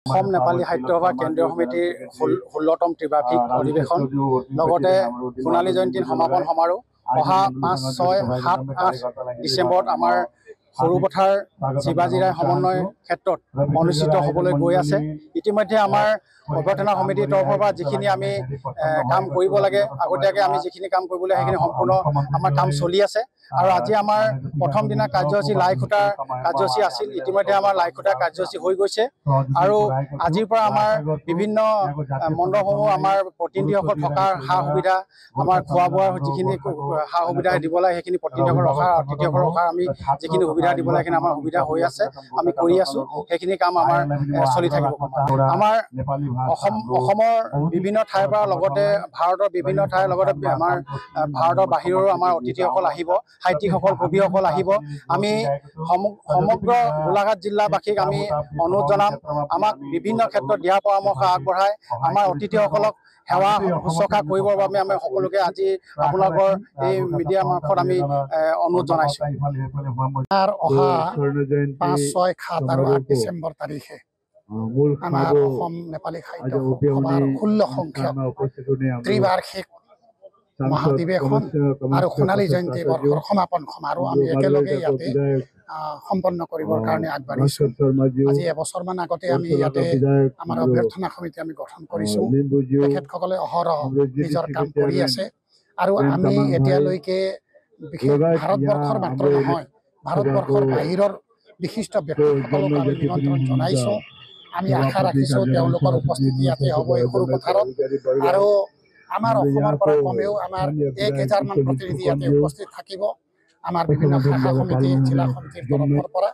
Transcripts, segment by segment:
অসম নেপালী সাহিত্য সভা কেন্দ্ৰীয় সমিতিৰ 16তম ত্ৰিবাৰ্ষিক অধিৱেশন লগতে সোণালী জয়ন্তীৰ সমাপন সমাৰোহ অহা 5, 6, 7, 8 ডিচেম্বৰত আমাৰ সৰুপথাৰ শিৱাজীৰাই সমন্বয় ক্ষেত্ৰত অনুষ্ঠিত হ'বলৈ গৈ আছে। ইতিমধ্যে আমাৰ অভ্যৰ্থনা সমিতিৰ তৰফৰ পৰা যিখিনি আমি কাম কৰিব লাগে, আগতীয়াকৈ আমি যিখিনি কাম কৰিব লাগে সেইখিনি সম্পূৰ্ণ আমাৰ কাম চলি আছে। আৰু আজি আমাৰ প্ৰথম দিনা কাৰ্যসূচী লাই খুঁটাৰ কাৰ্যসূচী আছিল। ইতিমধ্যে আমাৰ লাই খুঁটাৰ কাৰ্যসূচী হৈ গৈছে আৰু আজিৰ পৰা আমাৰ বিভিন্ন মণ্ডপসমূহ আমাৰ প্ৰতিনিধিসকল থকাৰ সা সুবিধা, আমাৰ খোৱা বোৱাৰ যিখিনি সা সুবিধা দিব লাগে সেইখিনি প্ৰতিনিধিসকল ৰখাৰ, অতিথিসকল ৰখাৰ আমি যিখিনি সুবিধা দিব লাগে সেইখিনি আমাৰ সুবিধা হৈ আছে, আমি কৰি আছোঁ। সেইখিনি কাম আমাৰ চলি থাকিব। আমাৰ অসমৰ বিভিন্ন ঠাইৰ পৰা লগতে ভাৰতৰ বিভিন্ন ঠাইৰ লগতে আমাৰ ভাৰতৰ বাহিৰৰো আমাৰ অতিথিসকল আহিব, সাহিত্যিকসকল, কবিসকল আহিব। আমি সমগ্ৰ গোলাঘাট জিলাবাসীক আমি অনুৰোধ জনাম, আমাক বিভিন্ন ক্ষেত্ৰত দিয়া পৰামৰ্শ আগবঢ়াই আমাৰ অতিথিসকলক সেৱা শুশ্ৰূষা কৰিবৰ বাবে আমি সকলোকে আজি আপোনালোকৰ এই মিডিয়া মাৰ্ফত আমি অনুৰোধ জনাইছোঁ। অহা 5, 6, 7 আৰু 8 ডিচেম্বৰ তাৰিখে আমাৰ অসম নেপালী সাহিত্য সভাৰ 16 সংখ্যক ত্ৰিবাৰ্ষিক মহাধিৱেশন আৰু সোণালী জয়ন্তী বৰ্ষৰ সমাপন সমাৰোহ আমি একেলগে ইয়াতে সম্পন্ন কৰিবৰ কাৰণে আগবাঢ়িছোঁ। আজি এবছৰমান আগতে আমি ইয়াতে আমাৰ অভ্যৰ্থনা সমিতি আমি গঠন কৰিছোঁ। তেখেতসকলে অহৰহ নিজৰ কাম কৰি আছে আৰু আমি এতিয়ালৈকে বিশেষ ভাৰতবৰ্ষৰ মাত্ৰ নহয়, ভাৰতবৰ্ষৰ বাহিৰৰ বিশিষ্ট ব্যক্তিসকলক আমি নিমন্ত্ৰণ জনাইছোঁ। আমি আশা ৰাখিছোঁ তেওঁলোকৰ উপস্থিতি ইয়াতে হ'ব এই সৰু পথাৰত। আৰু আমাৰ অসমৰ পৰা কমেও আমাৰ 1000মান প্ৰতিনিধি ইয়াতে উপস্থিত থাকিব, আমাৰ বিভিন্ন শাখা সমিতি, জিলা সমিতিৰ তৰফৰ পৰা।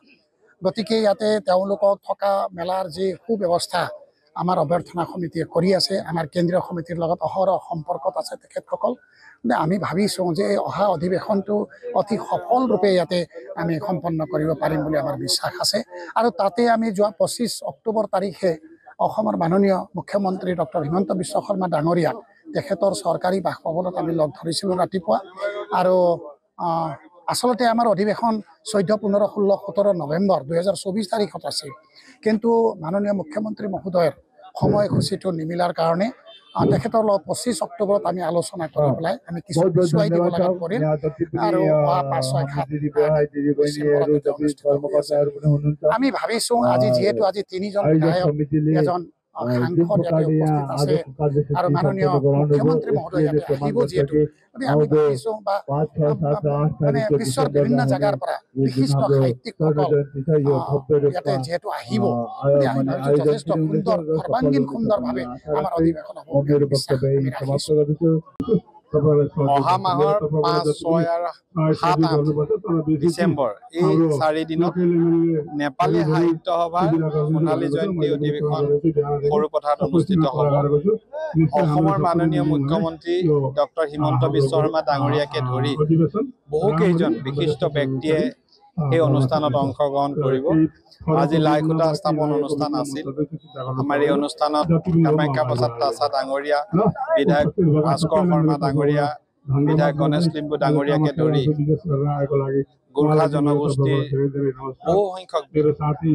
গতিকে ইয়াতে তেওঁলোকক থকা মেলাৰ যি সুব্যৱস্থা আমাৰ অভ্যৰ্থনা সমিতিয়ে কৰি আছে, আমাৰ কেন্দ্ৰীয় সমিতিৰ লগত অহৰহ সম্পৰ্কত আছে তেখেতসকল। আমি ভাবিছোঁ যে এই অহা অধিৱেশনটো অতি সফলৰূপে ইয়াতে আমি সম্পন্ন কৰিব পাৰিম বুলি আমাৰ বিশ্বাস আছে। আৰু তাতে আমি যোৱা 25 অক্টোবৰ তাৰিখে অসমৰ মাননীয় মুখ্যমন্ত্ৰী ডক্টৰ হিমন্ত বিশ্ব শৰ্মা ডাঙৰীয়াক তেখেতৰ চৰকাৰী বাসভৱনত আমি লগ ধৰিছিলোঁ ৰাতিপুৱা। আৰু আচলতে আমাৰ অধিৱেশন 14, 15, 16, 17 নৱেম্বৰ 2024 তাৰিখত আছিল, কিন্তু মাননীয় মুখ্যমন্ত্ৰী মহোদয়ৰ সময়সূচীটো নিমিলাৰ কাৰণে তেখেতৰ লগত 25 অক্টোবৰত আমি আলোচনা কৰি পেলাই আমি কিছু পিছুৱাই দিব লগাত পৰিল আৰু 5, 6, 7 আমি ভাবিছোঁ আজি যিহেতু আজি 3জন বিধায়ক, এজন সাংসদ ইয়াতে উপস্থিত আছে আৰু মাননীয় মুখ্যমন্ত্ৰী মহোদয় ইয়াতে আহিব, যিহেতু আমি ভাবিছোঁ বা মানে বিশ্বৰ বিভিন্ন জেগাৰ পৰা বিশিষ্ট সাহিত্যিকসকল ইয়াতে যিহেতু আহিব, আমি ভাবিছোঁ যথেষ্ট সুন্দৰ, সৰ্বাংগীন সুন্দৰভাৱে আমাৰ অধিৱেশন হ'ব বুলি বিশ্বাস আমি ৰাখিছোঁ। অহা মাহৰ 5, 6 আৰু 7, 8 ডিচেম্বৰ এই 4 দিনত নেপালী সাহিত্য সভাৰ সোণালী জয়ন্তী অধিৱেশন সৰুপথাৰত অনুষ্ঠিত হ'ব। অসমৰ মাননীয় মুখ্যমন্ত্ৰী ডক্টৰ হিমন্ত বিশ্ব শৰ্মা ডাঙৰীয়াকে ধৰি বহুকেইজন বিশিষ্ট ব্যক্তিয়ে এই অনুষ্ঠানত অংশগ্ৰহণ কৰিব। আজি লাই খুঁটা স্থাপন অনুষ্ঠান আছিল। আমাৰ এই অনুষ্ঠানত কামাখ্যা প্ৰসাদ তাছা ডাঙৰীয়া, বিধায়ক ভাস্কৰ শৰ্মা ডাঙৰীয়া, বিধায়ক গণেশ লিম্বু ডাঙৰীয়াকে ধৰি গোৰ্খা জনগোষ্ঠীৰ বহু সংখ্যক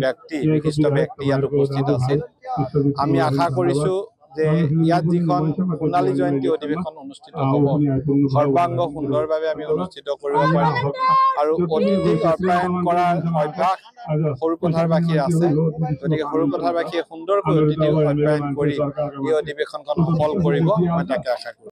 ব্যক্তি, বিশিষ্ট ব্যক্তি ইয়াত উপস্থিত আছিল। আমি আশা কৰিছোঁ যে ইয়াত যিখন সোণালী জয়ন্তী অধিৱেশন অনুষ্ঠিত হ'ব, সৰ্বাংগ সুন্দৰভাৱে আমি অনুষ্ঠিত কৰিব পাৰিম। আৰু অতিথিক আপ্যায়ন কৰাৰ অভ্যাস সৰুপথাৰবাসীৰ আছে, গতিকে সৰুপথাৰবাসীয়ে সুন্দৰকৈ অতিথিক আপ্যায়ন কৰি এই অধিৱেশনখন সফল কৰিব, মই তাকে আশা কৰোঁ।